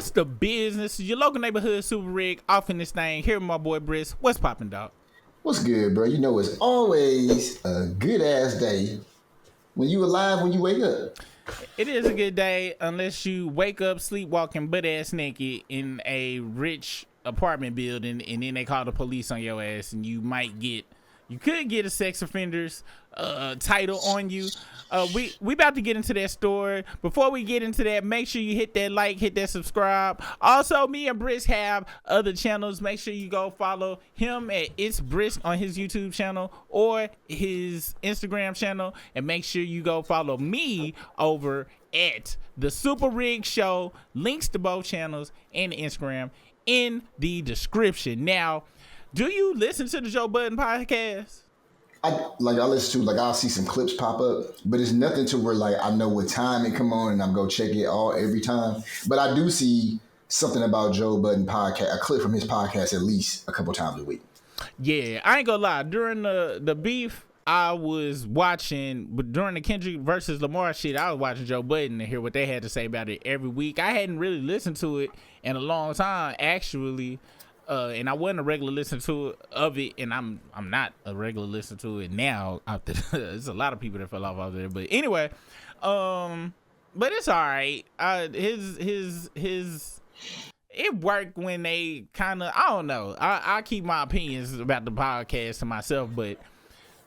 What's the business? Your local neighborhood super rig off in this thing. Here with my boy Briss. What's poppin', dog? What's good, bro? You know, it's always a good ass day when you alive when you wake up. It is a good day unless you wake up sleepwalking butt ass naked in a rich apartment building and then they call the police on your ass and you could get a sex offender's title on you. We about to get into that story. Before we get into that, make sure you hit that like, hit that subscribe. Also, me and Brisk have other channels. Make sure you go follow him at It's Brisk on his YouTube channel or his Instagram channel, and make sure you go follow me over at the Super Rig Show. Links to both channels and Instagram in the description. Now, do you listen to the Joe Budden podcast? I listen to I'll see some clips pop up, but it's nothing to where I know what time it come on and I'm go check it all every time. But I do see something about Joe Budden podcast, a clip from his podcast at least a couple times a week. Yeah, I ain't gonna lie. During the beef, I was watching, but during the Kendrick versus Lamar shit, I was watching Joe Budden to hear what they had to say about it every week. I hadn't really listened to it in a long time, actually. And I wasn't a regular listener of it, and I'm not a regular listener to it now. After there's a lot of people that fell off there, but anyway, but it's all right. His it worked when they kind of, I don't know. I keep my opinions about the podcast to myself, but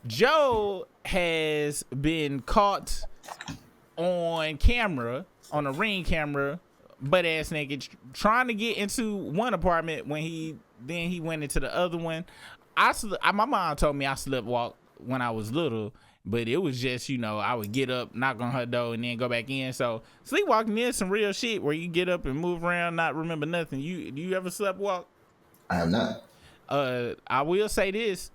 Joe has been caught on camera, on a Ring camera, butt ass naked, trying to get into one apartment when he went into the other one. My mom told me I sleepwalked when I was little, but it was just, I would get up, knock on her door, and then go back in. So sleepwalking is some real shit where you get up and move around, not remember nothing. Do you ever sleepwalk? I have not. I will say this.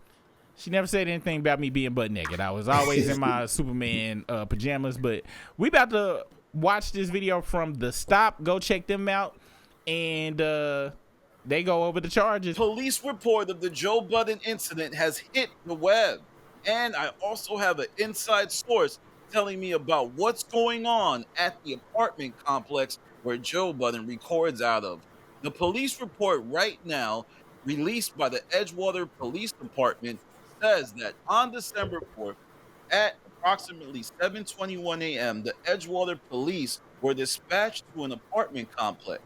She never said anything about me being butt naked. I was always in my Superman pajamas, but we about to watch this video from The Stop. Go check them out, and they go over the charges. Police report of the Joe Budden incident has hit the web, and I also have an inside source telling me about what's going on at the apartment complex where Joe Budden records out of. The police report right now, released by the Edgewater Police Department, says that on December 4th, at approximately 7:21 a.m., the Edgewater police were dispatched to an apartment complex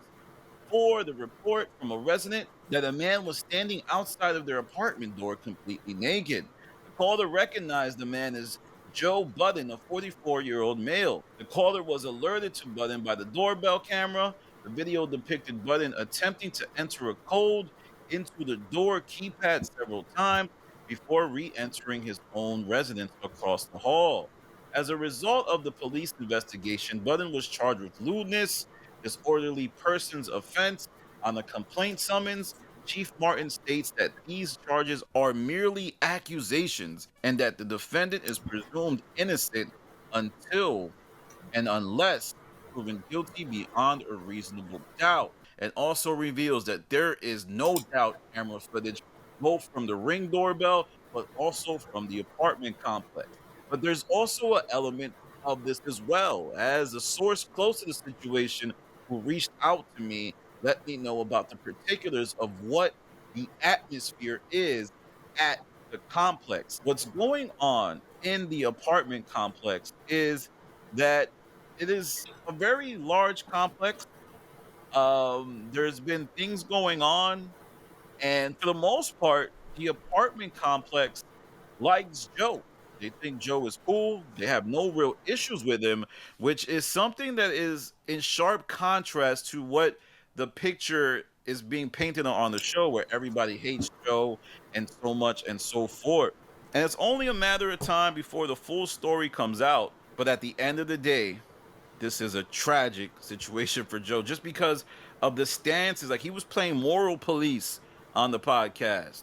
for the report from a resident that a man was standing outside of their apartment door completely naked. The caller recognized the man as Joe Budden, a 44-year-old male. The caller was alerted to Budden by the doorbell camera. The video depicted Budden attempting to enter a code into the door keypad several times before re-entering his own residence across the hall. As a result of the police investigation, Budden was charged with lewdness, disorderly persons offense on a complaint summons. Chief Martin states that these charges are merely accusations and that the defendant is presumed innocent until and unless proven guilty beyond a reasonable doubt, and also reveals that there is no doubt camera footage both from the Ring doorbell, but also from the apartment complex. But there's also an element of this as well, as a source close to the situation who reached out to me let me know about the particulars of what the atmosphere is at the complex. What's going on in the apartment complex is that it is a very large complex. There's been things going on, and for the most part, the apartment complex likes Joe. They think Joe is cool. They have no real issues with him, which is something that is in sharp contrast to what the picture is being painted on the show, where everybody hates Joe and so much and so forth. And it's only a matter of time before the full story comes out. But at the end of the day, this is a tragic situation for Joe, just because of the stances. He was playing moral police on the podcast.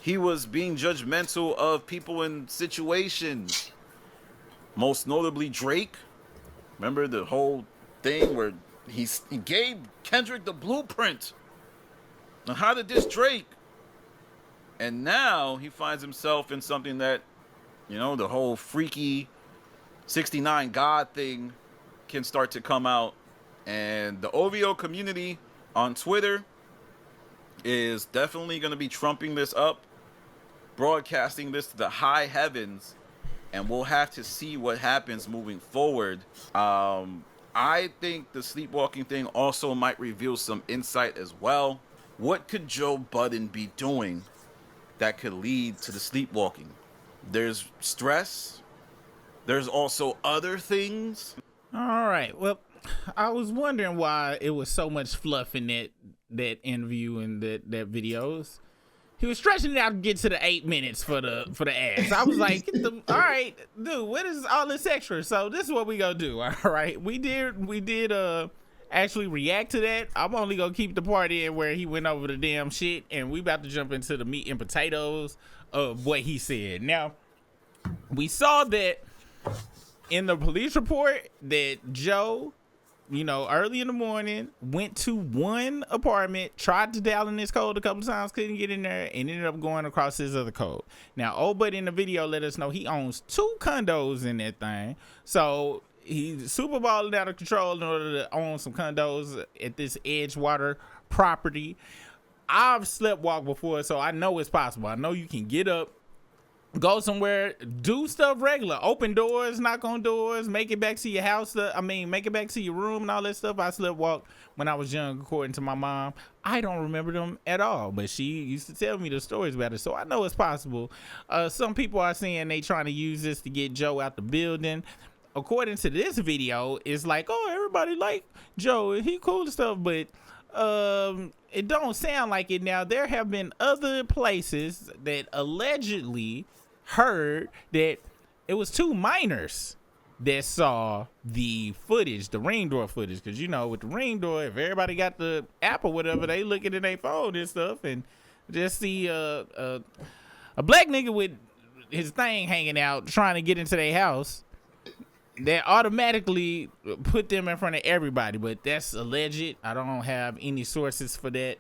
He was being judgmental of people in situations, most notably Drake. Remember the whole thing where he gave Kendrick the blueprint on how to diss Drake, and now he finds himself in something that, the whole freaky 69 God thing can start to come out, And the OVO community on Twitter is definitely going to be trumping this up, broadcasting this to the high heavens, and we'll have to see what happens moving forward. I think the sleepwalking thing also might reveal some insight as well. What could Joe Budden be doing that could lead to the sleepwalking? There's stress. There's also other things. All right. Well, I was wondering why it was so much fluff in that interview and that videos. He was stretching it out to get to the 8 minutes for the ass. I was like, all right, dude, what is all this extra? So this is what we gonna do. All right, we did actually react to that. I'm only gonna keep the part in where he went over the damn shit, and we about to jump into the meat and potatoes of what he said. Now, we saw that in the police report that Joe, early in the morning, went to one apartment, tried to dial in his code a couple of times, couldn't get in there, and ended up going across his other code. Now, old buddy in the video let us know he owns 2 condos in that thing. So he's super balling out of control in order to own some condos at this Edgewater property. I've sleptwalked before, so I know it's possible. I know you can get up, go somewhere, do stuff regular, open doors, knock on doors, make it back to your house. Make it back to your room and all that stuff. I sleptwalked when I was young, according to my mom. I don't remember them at all, but she used to tell me the stories about it, so I know it's possible. Some people are saying they trying to use this to get Joe out the building. According to this video, it's like, oh, everybody like Joe, he cool and stuff, but it don't sound like it. Now, there have been other places that allegedly heard that it was 2 minors that saw the footage, the ring door footage, because with the ring door, if everybody got the app or whatever, they looking at their phone and stuff and just see a black nigga with his thing hanging out trying to get into their house. That automatically put them in front of everybody, but that's alleged. I don't have any sources for that.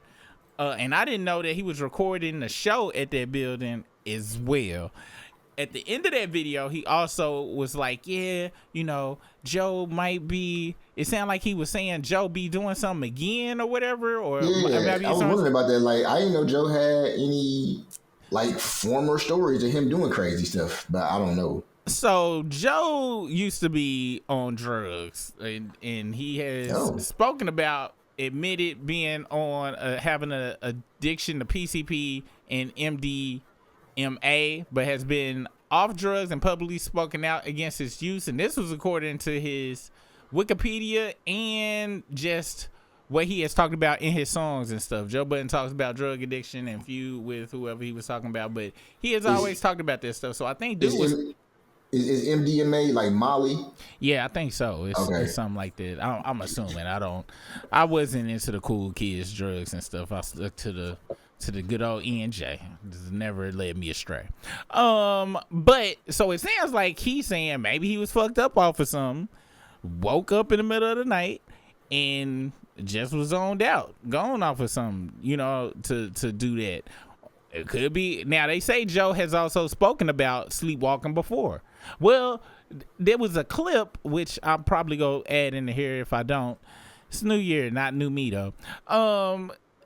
And I didn't know that he was recording the show at that building as well. At the end of that video, he also was like, yeah, Joe might be, it sounded like he was saying Joe be doing something again or whatever. Or yeah, I was wondering about that. Like, I didn't know Joe had any, former stories of him doing crazy stuff, but I don't know. So Joe used to be on drugs, and he has spoken about, admitted being on having an addiction to PCP and MDMA, but has been off drugs and publicly spoken out against its use. And this was according to his Wikipedia and just what he has talked about in his songs and stuff. Joe Budden talks about drug addiction and feud with whoever he was talking about, but he has always talked about this stuff. So I think dude was... Is MDMA like Molly? Yeah, I think so. It's something like that. I'm assuming. I wasn't into the cool kids drugs and stuff. I stuck to the good old ENJ. This never led me astray. But so it sounds like he's saying maybe he was fucked up off of something, woke up in the middle of the night, and just was zoned out, gone off of something, to do that. It could be. Now, they say Joe has also spoken about sleepwalking before. Well, there was a clip, which I'll probably go add in here if I don't. It's New Year, not new me, though.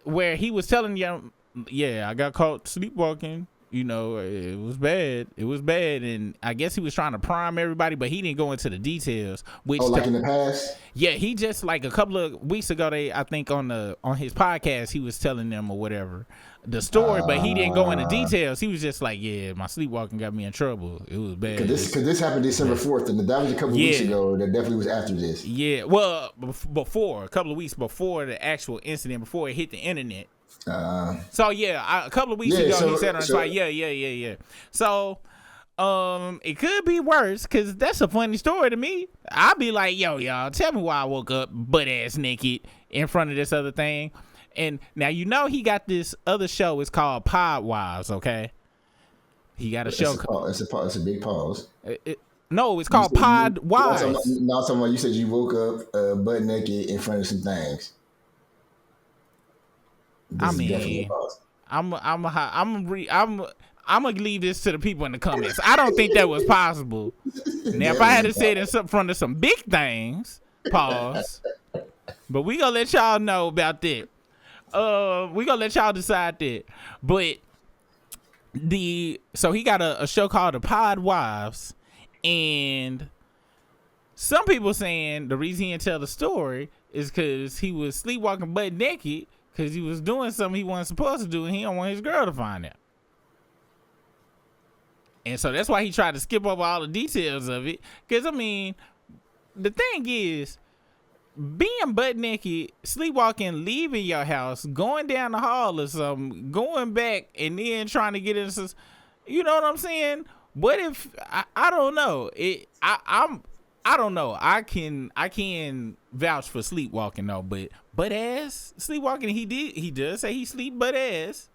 Where he was telling you, I got caught sleepwalking. It was bad. It was bad. And I guess he was trying to prime everybody, but he didn't go into the details. Which in the past? Yeah, he just, like a couple of weeks ago, I think on his podcast, he was telling them or whatever the story, but he didn't go into details. He was just like, yeah, my sleepwalking got me in trouble. It was bad. Because this happened December 4th, and that was a couple of weeks ago. That definitely was after this. Yeah, well, before, a couple of weeks before the actual incident, before it hit the internet. So yeah, a couple of weeks ago he said on his site, yeah. So it could be worse, because that's a funny story to me. I'd be like, yo, y'all, tell me why I woke up butt ass naked in front of this other thing. And now he got this other show. It's called Pod Wives. Okay, he got a show. It's a big pause. No, it's called Pod Wives. Now, someone you said you woke up butt naked in front of some things. I'm gonna leave this to the people in the comments. I don't think that was possible. Now, if I had to say it in front of some big things, pause. But we gonna let y'all know about that. We gonna let y'all decide that. But so he got a show called The Pod Wives, and some people saying the reason he didn't tell the story is because he was sleepwalking butt naked because he was doing something he wasn't supposed to do, and he don't want his girl to find out. And so that's why he tried to skip over all the details of it. Because, I mean, the thing is, being butt naked, sleepwalking, leaving your house, going down the hall or something, going back, and then trying to get into, you know what I'm saying? What if, I don't know. I don't know. I can vouch for sleepwalking though, but butt-ass sleepwalking, he does say he sleep butt-ass.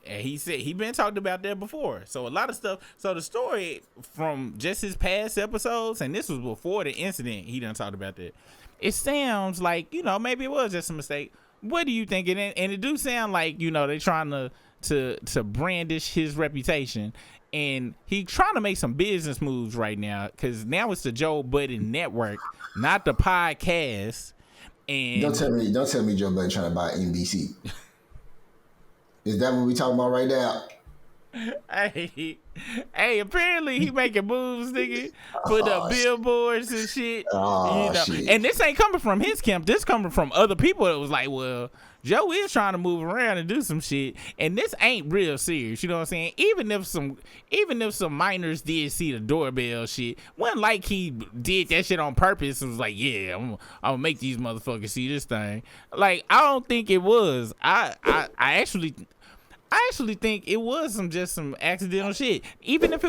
And he said he been talked about that before. So a lot of stuff. So the story from just his past episodes, and this was before the incident, he done talked about that. It sounds like, maybe it was just a mistake. What do you think? And it do sound like, they trying to brandish his reputation. And he trying to make some business moves right now, because now it's the Joe Budden Network, not the podcast. And don't tell me Joe Budden trying to buy NBC. Is that what we talking about right now? Hey, apparently he making moves, nigga. Put up billboards and shit. Shit. And this ain't coming from his camp. This coming from other people that was like, well, Joe is trying to move around and do some shit, and this ain't real serious. You know what I'm saying? Even if some minors did see the doorbell shit, wasn't like he did that shit on purpose and was like, yeah, I'm gonna make these motherfuckers see this thing. Like, I don't think it was. I actually think it was some accidental shit. Even if he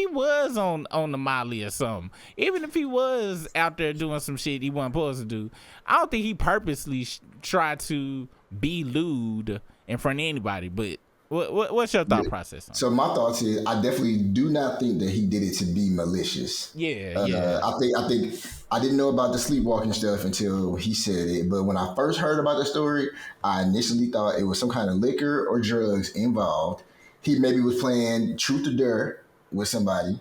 was on the Molly or something, even if he was out there doing some shit he wasn't supposed to do, I don't think he purposely tried to be lewd in front of anybody. But what's your thought process on So my thoughts is, I definitely do not think that he did it to be malicious. Yeah. I think I didn't know about the sleepwalking stuff until he said it. But when I first heard about the story, I initially thought it was some kind of liquor or drugs involved. He maybe was playing truth or dare with somebody,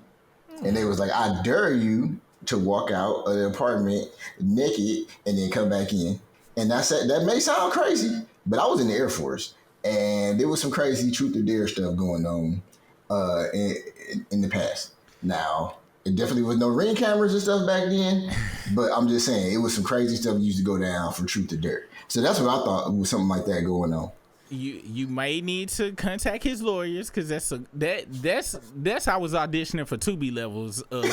and they was like, "I dare you to walk out of the apartment naked and then come back in." And that may sound crazy, but I was in the Air Force, and there was some crazy truth or dare stuff going on in the past. Now, it definitely was no Ring cameras and stuff back then, but I'm just saying it was some crazy stuff that used to go down for truth or dare. So that's what I thought was something like that going on. You may need to contact his lawyers, because that's how I was auditioning for Tubi levels of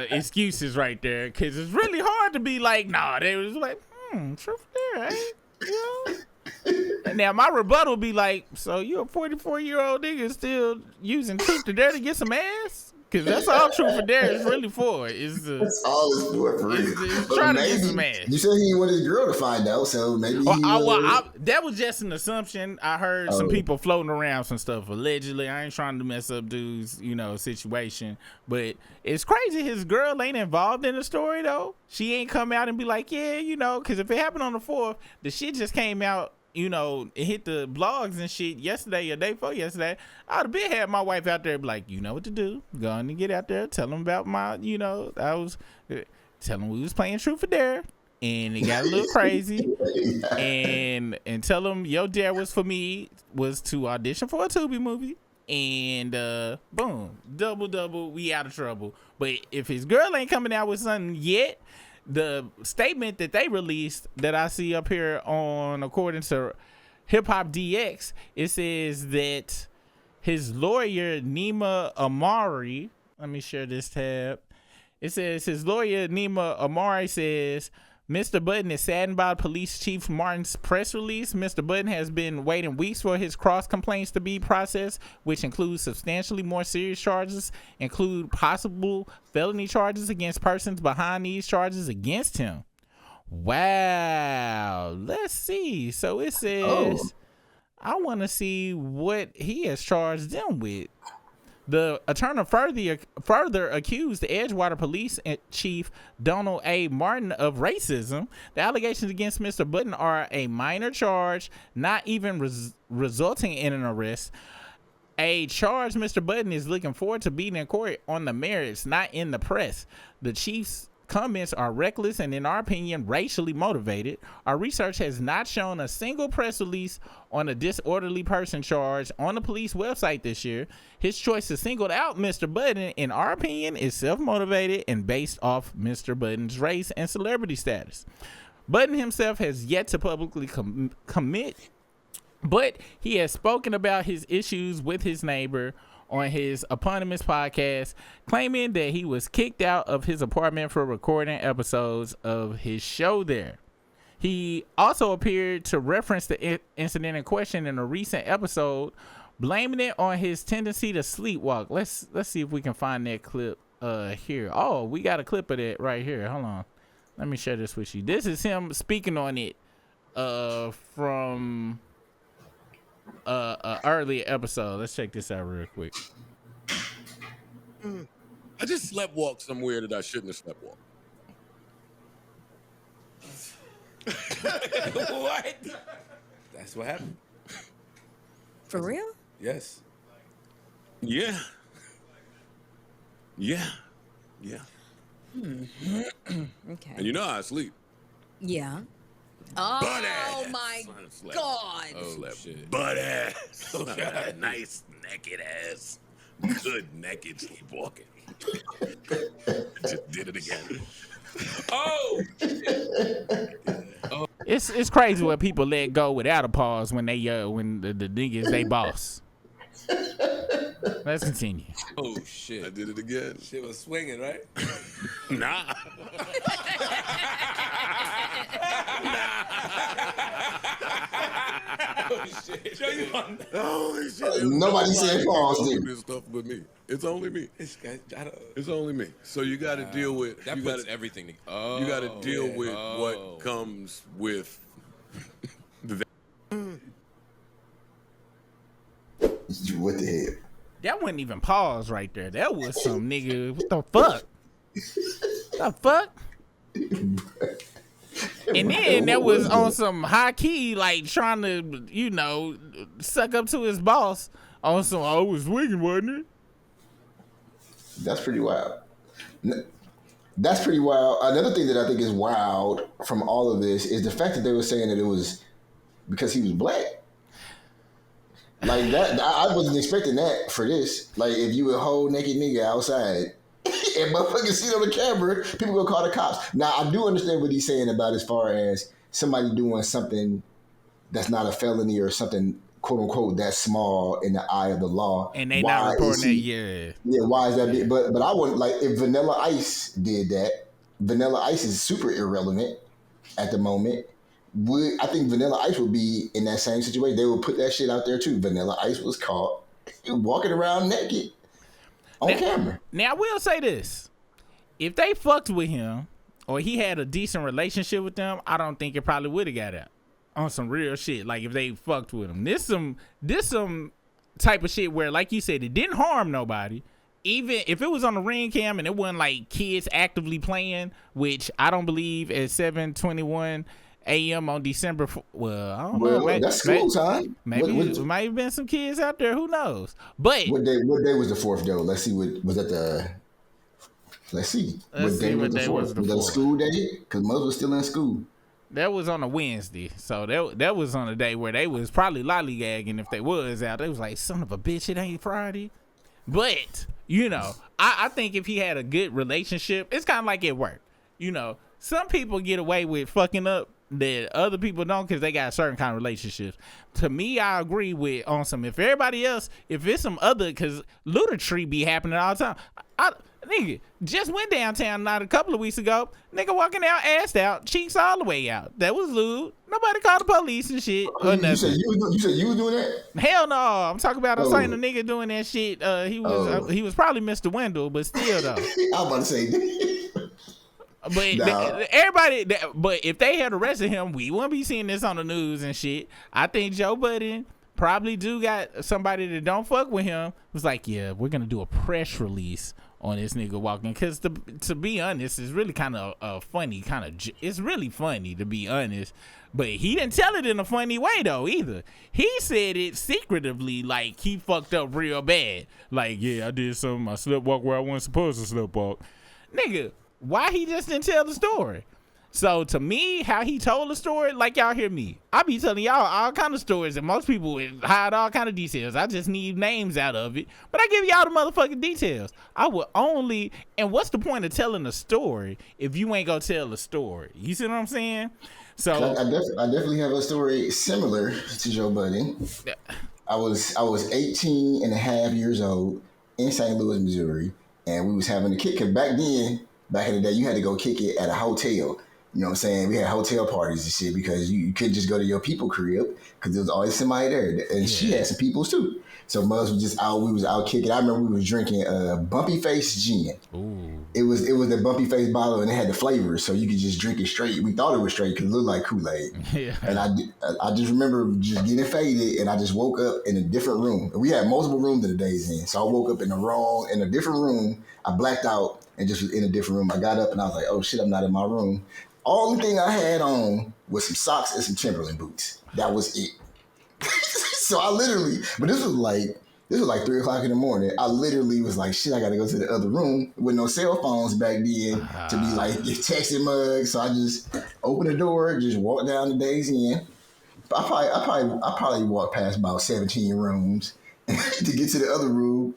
excuses right there, because it's really hard to be like, nah, they was like, truth there, Now my rebuttal be like, so you're a 44-year-old nigga still using truth or dare to get some ass? Because that's all truth or dare is really for. That's all it's for real. It's trying to get some ass. You said he didn't want his girl to find out, so maybe that was just an assumption. I heard some people floating around some stuff allegedly. I ain't trying to mess up dude's situation, but it's crazy his girl ain't involved in the story though. She ain't come out and be like, yeah, because if it happened on the 4th, the shit just came out. It hit the blogs and shit yesterday or day before yesterday. I'd have been had my wife out there be like, you know what to do. Go on and get out there. Tell them about my, tell them we was playing Truth or Dare. And it got a little crazy. And tell them your dare was for me, was to audition for a Tubi movie. And boom, double, we out of trouble. But if his girl ain't coming out with something yet, the statement that they released that I see up here according to Hip Hop DX, it says that his lawyer, Nima Amari, let me share this tab. It says his lawyer, Nima Amari, says, Mr. Budden is saddened by Police Chief Martin's press release. Mr. Budden has been waiting weeks for his cross complaints to be processed, which includes substantially more serious charges, include possible felony charges against persons behind these charges against him. Wow. Let's see. So it says, I want to see what he has charged them with. The attorney further accused the Edgewater Police Chief Donald A. Martin of racism. The allegations against Mr. Budden are a minor charge, not even resulting in an arrest. A charge Mr. Budden is looking forward to being in court on the merits, not in the press. The chief's comments are reckless and, in our opinion, racially motivated. Our research has not shown a single press release on a disorderly person charge on the police website this year. His choice to single out Mr. Budden, in our opinion, is self-motivated and based off Mr. Budden's race and celebrity status. Budden himself has yet to publicly commit, but he has spoken about his issues with his neighbor on his eponymous podcast, claiming that he was kicked out of his apartment for recording episodes of his show there. He also appeared to reference the incident in question in a recent episode, blaming it on his tendency to sleepwalk. Let's see if we can find that clip here. Oh, we got a clip of that right here. Hold on. Let me share this with you. This is him speaking on it from earlier episode. Let's check this out real quick. I just sleptwalked somewhere that I shouldn't have sleptwalked. What? That's what happened. For real? Yes. Yeah. Yeah. Yeah. Okay. And you know how I sleep. Yeah. Oh Butt-Ahh. my Son of slap. God. Oh, shit. Butt-Ahh. Nice naked ass. Good naked sleepwalking. Just did it again. Oh. It's crazy what people let go without a pause when they when the niggas they boss. Let's continue. Oh, shit. I did it again. Shit was swinging, right? Nah. Oh, shit. Show you on. Holy shit. Nobody said pause, Nobody dude. this stuff but me. It's only me. I don't, It's only me. So you got to deal with. that you puts gotta, everything together. Oh, you got to deal yeah. with Oh. what comes with the. What the hell? That wasn't even pause right there. That was some nigga. What the fuck? The fuck? And then that was on some high key, like trying to, you know, suck up to his boss on some. I was swinging, wasn't it? That's pretty wild. That's pretty wild. Another thing that I think is wild from all of this is the fact that they were saying that it was because he was black. Like that, I wasn't expecting that for this. Like, if you a whole naked nigga outside and motherfuckers see it on the camera, people gonna call the cops. Now, I do understand what he's saying about as far as somebody doing something that's not a felony or something, quote unquote, that's small in the eye of the law. And they Why not reporting is that. he- Yeah. Yeah, why is that? But I wouldn't, like, if Vanilla Ice did that, Vanilla Ice is super irrelevant at the moment. I think Vanilla Ice would be in that same situation. They would put that shit out there too. Vanilla Ice was caught walking around naked on camera. Now I will say this: if they fucked with him or he had a decent relationship with them, I don't think it probably would have got out on some real shit. Like if they fucked with him, this some type of shit where, like you said, it didn't harm nobody. Even if it was on the ring cam and it wasn't like kids actively playing, which I don't believe at 7:21 a.m. on December. Well, I don't know. Well, that's school time. Maybe it might have been some kids out there. Who knows? But What day was the 4th though? Let's see. What was that the? Let's see. Let's What see day what was the day 4th? was the Was that a 4th. school day? Because most was still in school. that was on a Wednesday, so that was on a day where they was probably lollygagging. If they was out, they was like, "Son of a bitch, it ain't Friday." But you know, I think if he had a good relationship, it's kind of like at work. You know, some people get away with fucking up that other people don't because they got certain kind of relationships. To me, I agree with on some. If everybody else, if it's some other, because ludicry be happening all the time. Nigga just went downtown not a couple of weeks ago. Nigga walking out, assed out, cheeks all the way out. That was lewd. Nobody called the police and shit or You nothing. said you was doing that? Hell no. I'm talking about I Oh. seen a nigga doing that shit. He was probably Mr. Wendell, but still though. I was about to say. But Nah. but if they had arrested him, we wouldn't be seeing this on the news and shit. I think Joe Budden probably do got somebody that don't fuck with him. Was like, yeah, we're gonna do a press release on this nigga walking. Because to be honest, it's really kind of funny. It's really funny to be honest. But he didn't tell it in a funny way though either. He said it secretively, like he fucked up real bad. Like, yeah, I did something. I sleptwalked where I wasn't supposed to sleptwalk. Nigga, why he just didn't tell the story? So to me, how he told the story, like y'all hear me, I be telling y'all all kind of stories, and most people would hide all kind of details. I just need names out of it, but I give y'all the motherfucking details. I would only, and what's the point of telling a story if you ain't gonna tell a story? You see what I'm saying? So I definitely have a story similar to Joe Budden. I was 18 and a half years old in St. Louis, Missouri, and we was having a kick. Cause back in the day, you had to go kick it at a hotel. You know what I'm saying? We had hotel parties and shit because you couldn't just go to your people crib because there was always somebody there. And she had some peoples too. So Muzz was just out. We was out kicking. I remember we was drinking Bumpy Face gin. Ooh. It was the Bumpy Face bottle and it had the flavors, so you could just drink it straight. We thought it was straight because it looked like Kool-Aid. Yeah. And I just remember just getting faded, and I just woke up in a different room. We had multiple rooms in the Days Inn, so I woke up in a different room. I blacked out and just was in a different room. I got up and I was like, oh shit, I'm not in my room. All the thing I had on was some socks and some Timberland boots. That was it. So I literally, but this was like 3:00 in the morning. I literally was like, shit, I gotta go to the other room with no cell phones back then to be like texting mugs. So I just opened the door, just walked down the Days Inn. I probably walked past about 17 rooms to get to the other room.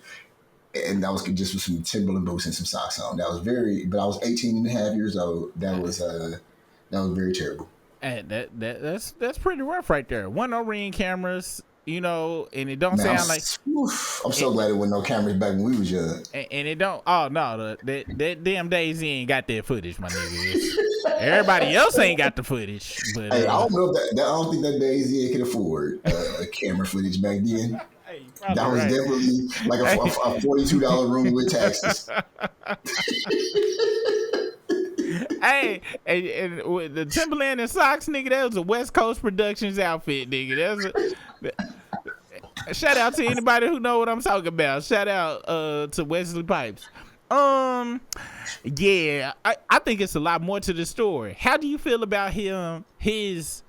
And that was just with some Timberland boots and some socks on. That was but I was 18 and a half years old. That was very terrible. And that's pretty rough right there. No Ring cameras, you know, and it don't sound like. I'm so glad there wasn't no cameras back when we was young. And it don't. Oh no, that damn Days ain't got that footage, my nigga. Everybody else ain't got the footage. But hey, I don't know if I don't think that Days Inn could afford camera footage back then. That was definitely like a $42 room with taxes. Hey, and with the Timberland and socks, nigga, that was a West Coast Productions outfit, nigga. Shout out to anybody who know what I'm talking about. Shout out to Wesley Pipes. Yeah, I think it's a lot more to the story. How do you feel about his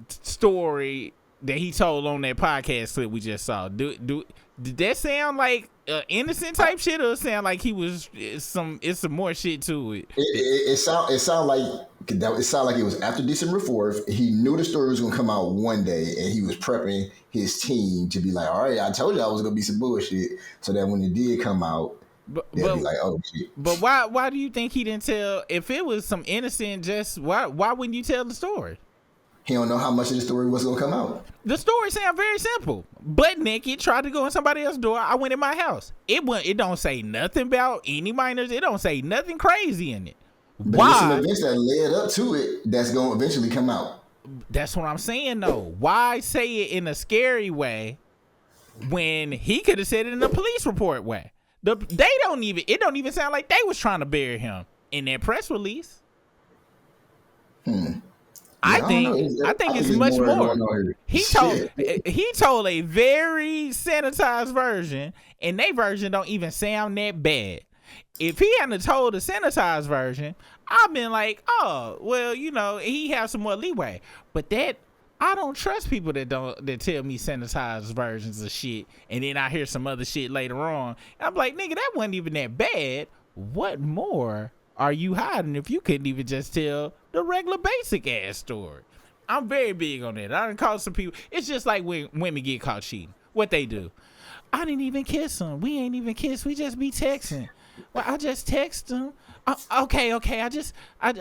story that he told on that podcast clip we just saw? Did that sound like innocent type shit, or sound like it's some more shit to it? It sound like it was after December 4th. He knew the story was gonna come out one day, and he was prepping his team to be like, all right, I told you I was gonna be some bullshit, so that when it did come out, they'll be like, oh shit. But why do you think he didn't tell? If it was some innocent, just why wouldn't you tell the story? He don't know how much of the story was gonna come out. The story sounds very simple. Butt naked, tried to go in somebody else's door. I went in my house. It don't say nothing about any minors. It don't say nothing crazy in it. But why? There's some events that led up to it that's gonna eventually come out. That's what I'm saying though. Why say it in a scary way when he could have said it in a police report way? It don't even sound like they was trying to bury him in that press release. I think it's much more. He told a very sanitized version, and their version don't even sound that bad. If he hadn't told a sanitized version, I've been like, oh, well, you know, he has some more leeway. But that I don't trust people that tell me sanitized versions of shit, and then I hear some other shit later on. And I'm like, nigga, that wasn't even that bad. What more are you hiding if you couldn't even just tell the regular basic ass story? I'm very big on that. I done caught some people. It's just like when women get caught cheating. What they do? I didn't even kiss him. We ain't even kiss. We just be texting. Well, I just text him. Okay.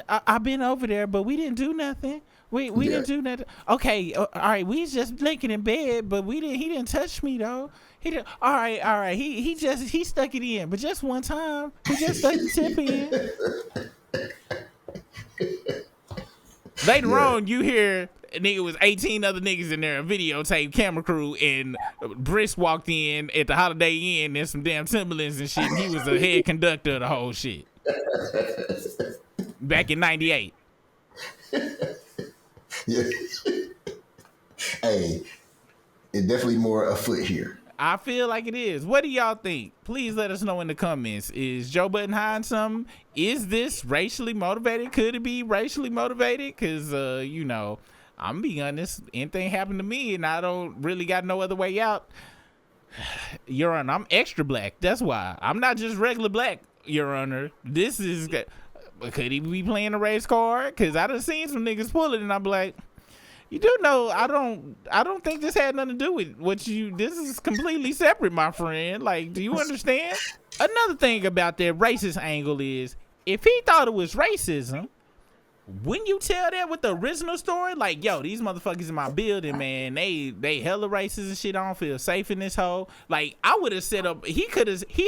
I've been over there, but we didn't do nothing. We didn't do nothing. Okay, all right. We was just linking in bed, but he didn't touch me though. He didn't. All right. He stuck it in, but just one time. He just stuck the tip in. Later on, you hear a nigga was 18 other niggas in there, a videotape camera crew, and Brisk walked in at the Holiday Inn in some damn Timberlands and shit, and he was the head conductor of the whole shit. Back in 98. Yeah. Hey, it's definitely more afoot here. I feel like it is. What do y'all think? Please let us know in the comments. Is Joe Budden hiding something? Is this racially motivated? Could it be racially motivated? Because, you know, I'm being honest. Anything happened to me and I don't really got no other way out. Your Honor, I'm extra black. That's why. I'm not just regular black. Your Honor. This is, could he be playing a race card? Because I done seen some niggas pull it, and I'm like, you do know I don't think this had nothing to do with what you. This is completely separate, my friend. Like, do you understand? Another thing about that racist angle is, if he thought it was racism, when you tell that with the original story, like, yo, these motherfuckers in my building, man, they hella racist and shit. I don't feel safe in this hole. Like, I would have set up. He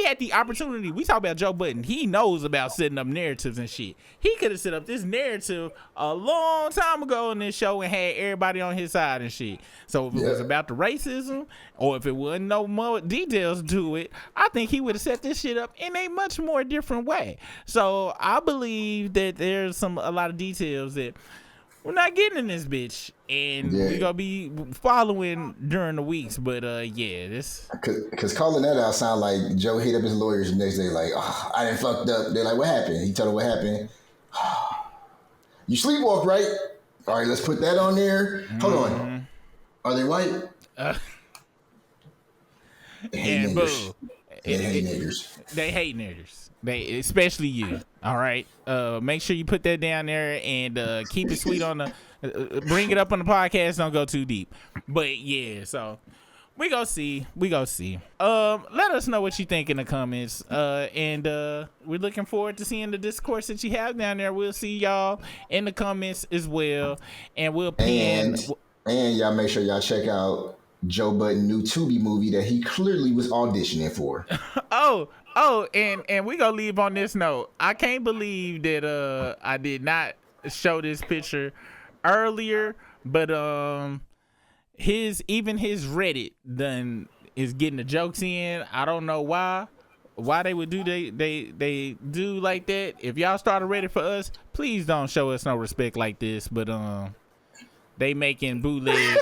had the opportunity. We talk about Joe Budden. He knows about setting up narratives and shit. He could have set up this narrative a long time ago in this show and had everybody on his side and shit. So if it was about the racism, or if it wasn't no more details to it, I think he would have set this shit up in a much more different way. So I believe that there's a lot of details that we're not getting in this bitch, and we gonna be following during the weeks. But this because calling that out sound like Joe hit up his lawyers the next day like, oh, I done fucked up. They're like, what happened? He told him what happened. You sleepwalk, right? All right, let's put that on there. Hold on, are they white? They hate niggers. They hate niggers. They hate niggers. They, especially you. All right. Make sure you put that down there and keep it sweet on the. Bring it up on the podcast. Don't go too deep. But yeah, so we go see. Let us know what you think in the comments. And we're looking forward to seeing the discourse that you have down there. We'll see y'all in the comments as well, and we'll pin. And y'all make sure y'all check out Joe Budden new Tubi movie that he clearly was auditioning for. And we gonna leave on this note. I can't believe that I did not show this picture earlier, but his Reddit done is getting the jokes in. I don't know why they would do they do like that. If y'all start a Reddit for us, please don't show us no respect like this. But they making bootleg.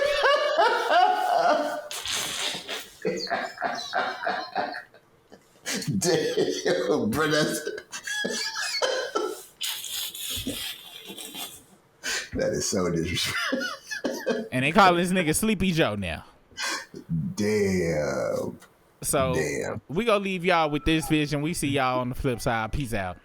Damn, bro, that is so disrespectful. And they call this nigga Sleepy Joe now. Damn. So we gonna leave y'all with this vision. We see y'all on the flip side. Peace out.